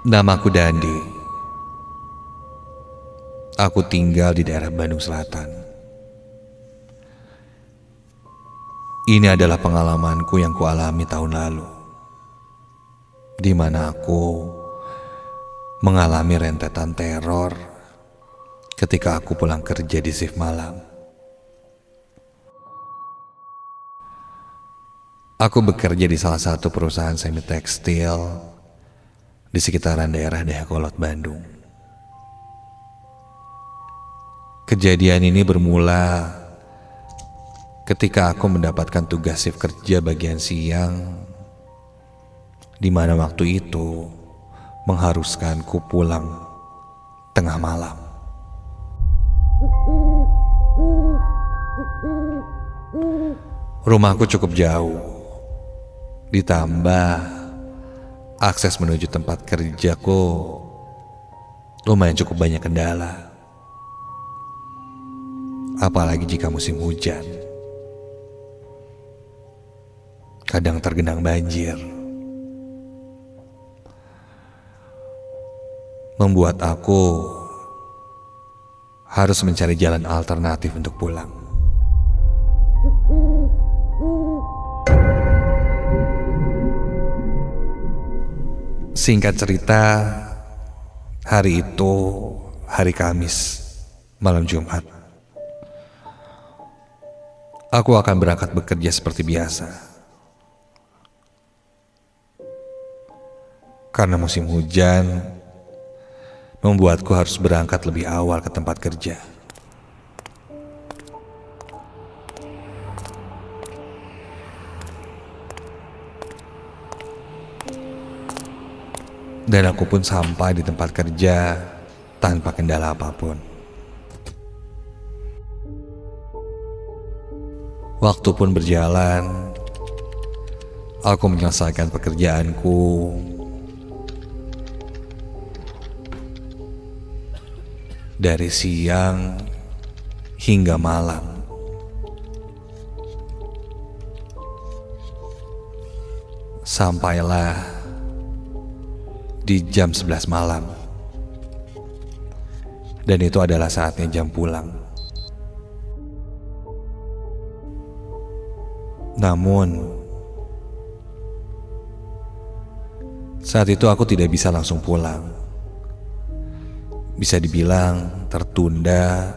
Namaku Dandi. Aku tinggal di daerah Bandung Selatan. Ini adalah pengalamanku yang kualami tahun lalu, di mana aku mengalami rentetan teror ketika aku pulang kerja di shift malam. Aku bekerja di salah satu perusahaan semi tekstil di sekitaran daerah Dayakolot, Bandung. Kejadian ini bermula ketika aku mendapatkan tugas shift kerja bagian siang, di mana waktu itu mengharuskanku pulang tengah malam. Rumahku cukup jauh, ditambah akses menuju tempat kerjaku lumayan cukup banyak kendala. Apalagi jika musim hujan, kadang tergenang banjir, membuat aku harus mencari jalan alternatif untuk pulang. Singkat cerita, hari itu hari Kamis, malam Jumat. Aku akan berangkat bekerja seperti biasa. Karena musim hujan membuatku harus berangkat lebih awal ke tempat kerja. Dan aku pun sampai di tempat kerja tanpa kendala apapun. Waktu pun berjalan, aku menyelesaikan pekerjaanku dari siang hingga malam. Sampailah di jam 11 malam. Dan itu adalah saatnya jam pulang. Namun saat itu aku tidak bisa langsung pulang. Bisa dibilang tertunda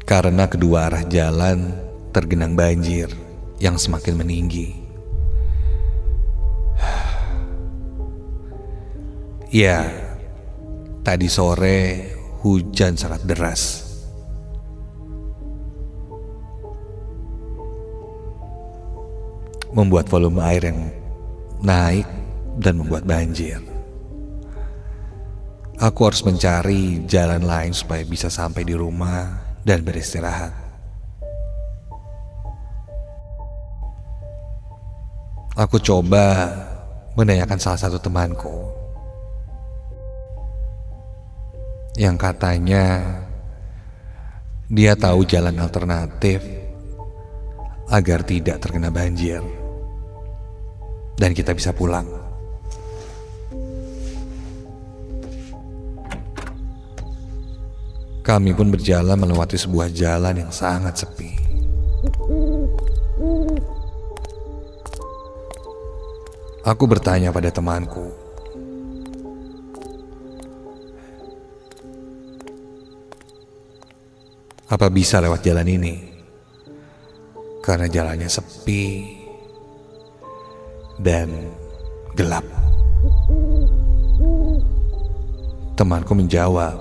karena kedua arah jalan tergenang banjir yang semakin meninggi. Ya, tadi sore hujan sangat deras. Membuat volume air yang naik dan membuat banjir. Aku harus mencari jalan lain supaya bisa sampai di rumah dan beristirahat. Aku coba menanyakan salah satu temanku yang katanya dia tahu jalan alternatif agar tidak terkena banjir dan kita bisa pulang. Kami pun berjalan melewati sebuah jalan yang sangat sepi. Aku bertanya pada temanku, apa bisa lewat jalan ini? Karena jalannya sepi dan gelap. Temanku menjawab,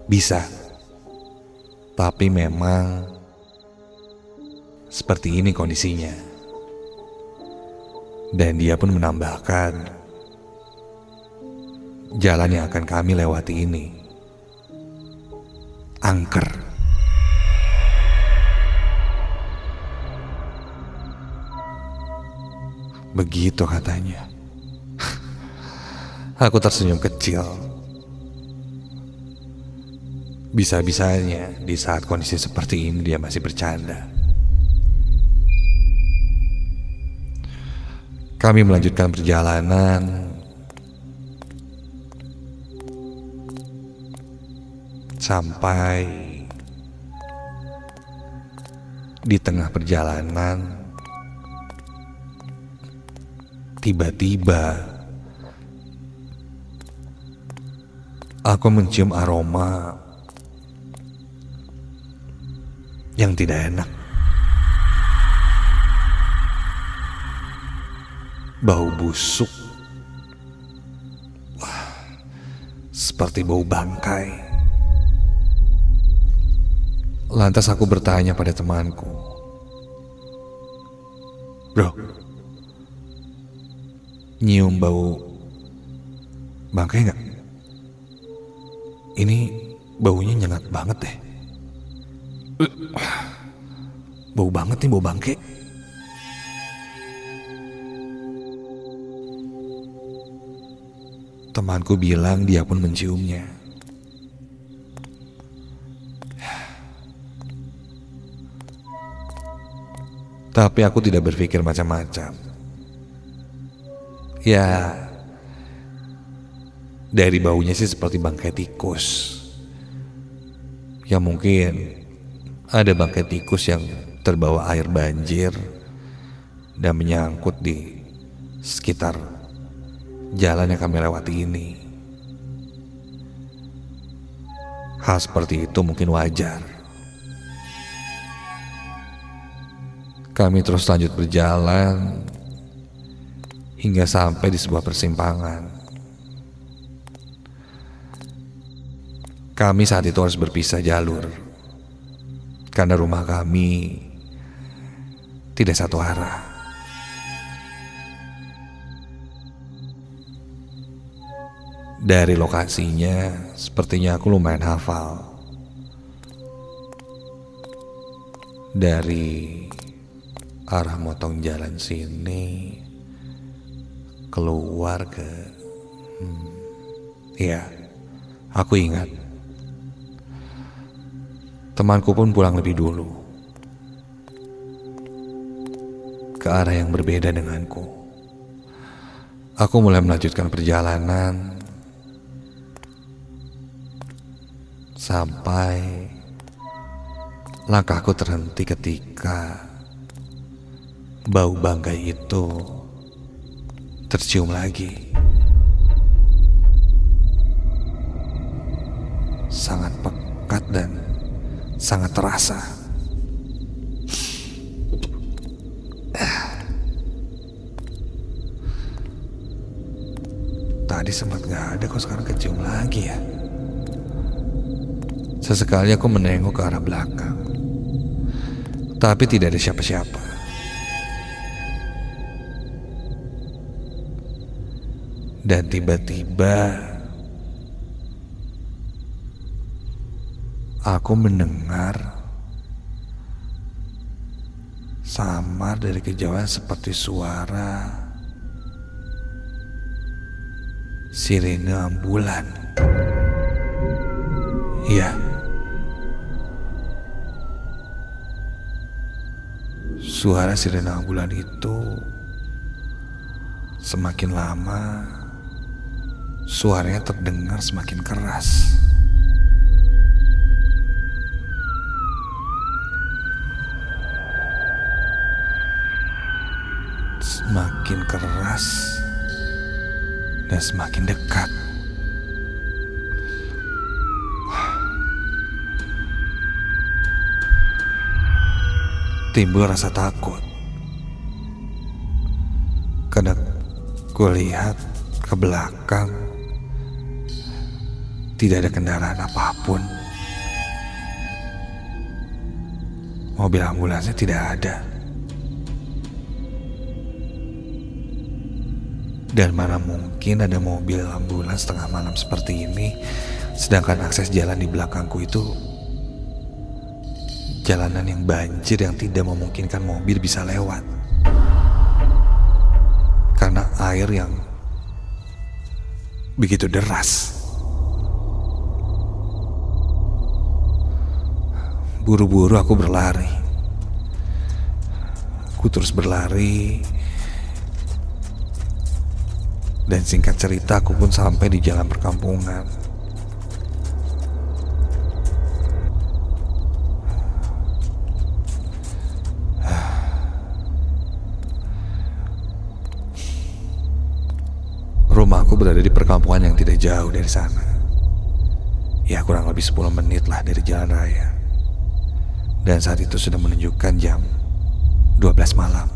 bisa. Tapi memang seperti ini kondisinya. Dan dia pun menambahkan, jalan yang akan kami lewati ini angker. Begitu katanya. Aku tersenyum kecil. Bisa-bisanya di saat kondisi seperti ini dia masih bercanda. Kami melanjutkan perjalanan Sampai di tengah perjalanan, tiba-tiba aku mencium aroma yang tidak enak. Bau busuk. Wah, seperti bau bangkai. Lantas aku bertanya pada temanku, "Bro, nyium bau bangkai nggak? Ini baunya nyengat banget deh. Bau banget nih, bau bangkai." Temanku bilang dia pun menciumnya. Tapi aku tidak berpikir macam-macam. Ya, dari baunya sih seperti bangkai tikus. Ya mungkin ada bangkai tikus yang terbawa air banjir dan menyangkut di sekitar jalan yang kami lewati ini. Hal seperti itu mungkin wajar. Kami terus lanjut berjalan hingga sampai di sebuah persimpangan. Kami saat itu harus berpisah jalur karena rumah kami tidak satu arah. Dari lokasinya sepertinya aku lumayan hafal. Dari arah motong jalan sini keluar ke ya, aku ingat. Temanku pun pulang lebih dulu ke arah yang berbeda denganku. Aku mulai melanjutkan perjalanan sampai langkahku terhenti ketika bau bangkai itu tercium lagi. Sangat pekat dan sangat terasa. Tadi sempat gak ada, kok sekarang kecium lagi ya. Sesekali aku menengok ke arah belakang, tapi tidak ada siapa-siapa. Dan tiba-tiba aku mendengar samar dari kejauhan seperti suara sirene ambulan. Iya, suara sirene ambulan itu semakin lama suaranya terdengar semakin keras. Semakin keras dan semakin dekat. Timbul rasa takut karena kulihat ke belakang tidak ada kendaraan apapun. Mobil ambulansnya tidak ada. Dan mana mungkin ada mobil ambulans tengah malam seperti ini, sedangkan akses jalan di belakangku itu jalanan yang banjir yang tidak memungkinkan mobil bisa lewat karena air yang begitu deras. Buru-buru aku berlari. Aku terus berlari. Dan singkat cerita aku pun sampai di jalan perkampungan. Rumahku berada di perkampungan yang tidak jauh dari sana. Ya kurang lebih 10 menit lah dari jalan raya. Dan saat itu sudah menunjukkan jam 12 malam.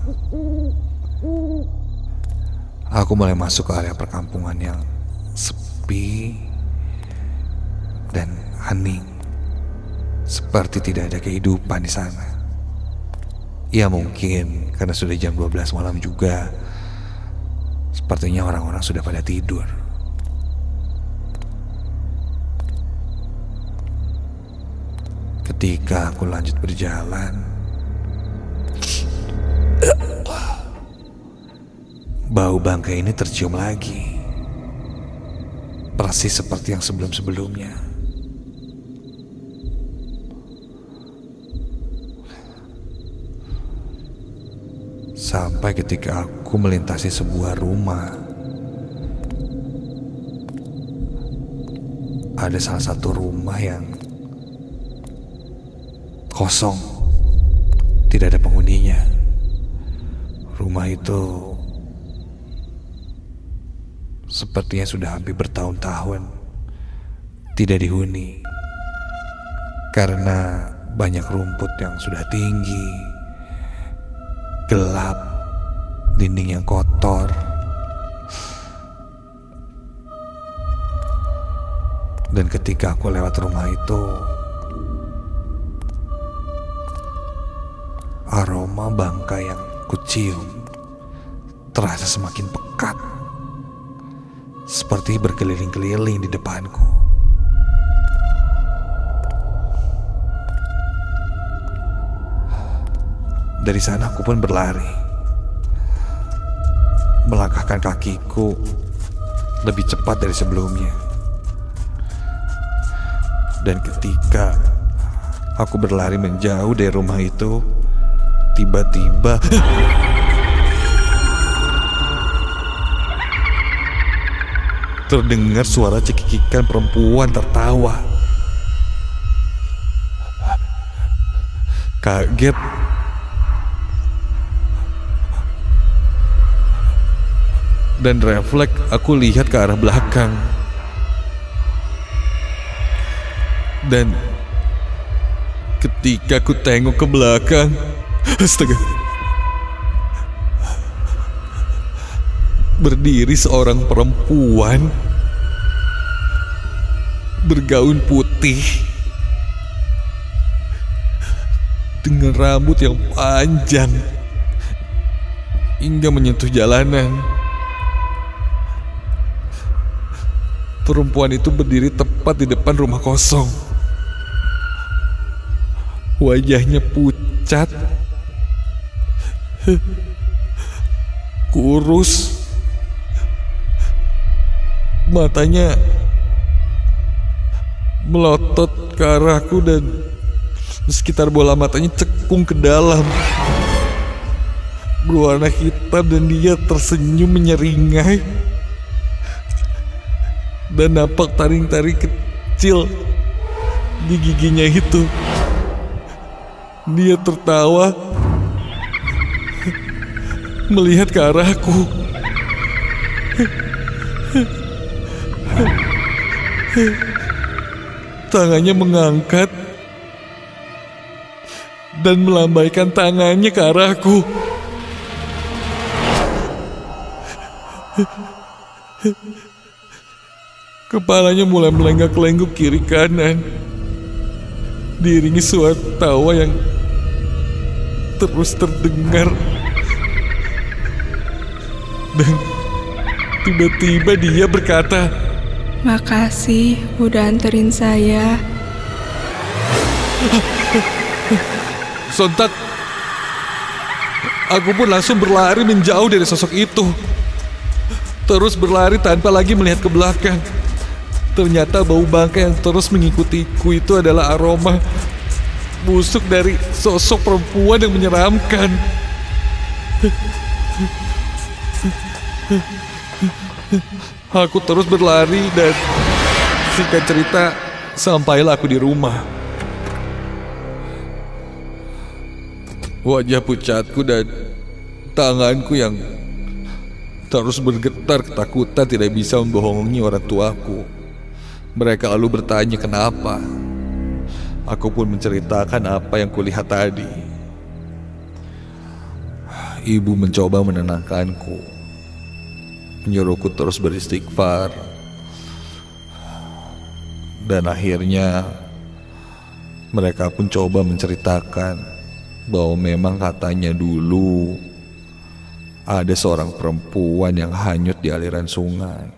Aku mulai masuk ke area perkampungan yang sepi dan hening, seperti tidak ada kehidupan di sana. Ya mungkin karena sudah jam 12 malam juga. Sepertinya orang-orang sudah pada tidur. Ketika aku lanjut berjalan, bau bangkai ini tercium lagi. Persis seperti yang sebelum-sebelumnya. Sampai ketika aku melintasi sebuah rumah. Ada salah satu rumah yang kosong, tidak ada penghuninya. Rumah itu sepertinya sudah hampir bertahun-tahun tidak dihuni, karena banyak rumput yang sudah tinggi, gelap, dinding yang kotor. Dan ketika aku lewat rumah itu, aroma bangkai yang kucium terasa semakin pekat, seperti berkeliling-keliling di depanku. Dari sana aku pun berlari, melangkahkan kakiku lebih cepat dari sebelumnya. Dan ketika aku berlari menjauh dari rumah itu, tiba-tiba terdengar suara cekikikan perempuan tertawa. Kaget dan refleks aku lihat ke arah belakang. Dan ketika aku tengok ke belakang, astaga, berdiri seorang perempuan bergaun putih dengan rambut yang panjang hingga menyentuh jalanan. Perempuan itu berdiri tepat di depan rumah kosong. Wajahnya pucat, kurus, matanya melotot ke arahku dan sekitar bola matanya cekung ke dalam, berwarna hitam, dan dia tersenyum menyeringai dan nampak taring-taring kecil di giginya itu. Dia tertawa melihat ke arahku. Tangannya mengangkat dan melambaikan tangannya ke arahku. Kepalanya mulai melenggak-lenggok kiri kanan, diiringi suara tawa yang terus terdengar. Dan tiba-tiba dia berkata, "Makasih udah anterin saya." Sontak aku pun langsung berlari menjauh dari sosok itu, terus berlari tanpa lagi melihat ke belakang. Ternyata bau bangkai yang terus mengikutiku itu adalah aroma busuk dari sosok perempuan yang menyeramkan. Aku terus berlari dan singkat cerita sampailah aku di rumah. Wajah pucatku dan tanganku yang terus bergetar ketakutan tidak bisa membohongi orang tuaku. Mereka lalu bertanya kenapa. Aku pun menceritakan apa yang kulihat tadi. Ibu mencoba menenangkanku, menyuruhku terus beristighfar. Dan akhirnya mereka pun coba menceritakan bahwa memang katanya dulu ada seorang perempuan yang hanyut di aliran sungai.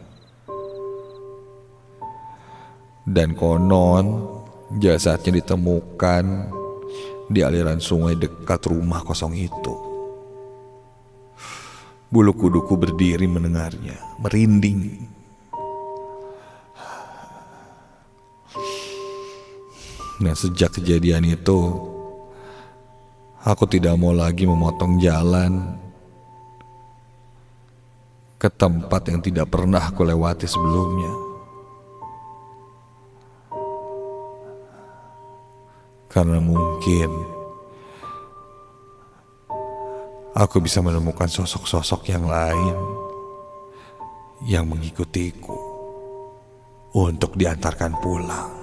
Dan konon jasadnya ditemukan di aliran sungai dekat rumah kosong itu. Bulu kuduku berdiri mendengarnya, merinding. Nah, sejak kejadian itu, aku tidak mau lagi memotong jalan ke tempat yang tidak pernah aku lewati sebelumnya. Karena mungkin aku bisa menemukan sosok-sosok yang lain yang mengikutiku untuk diantarkan pulang.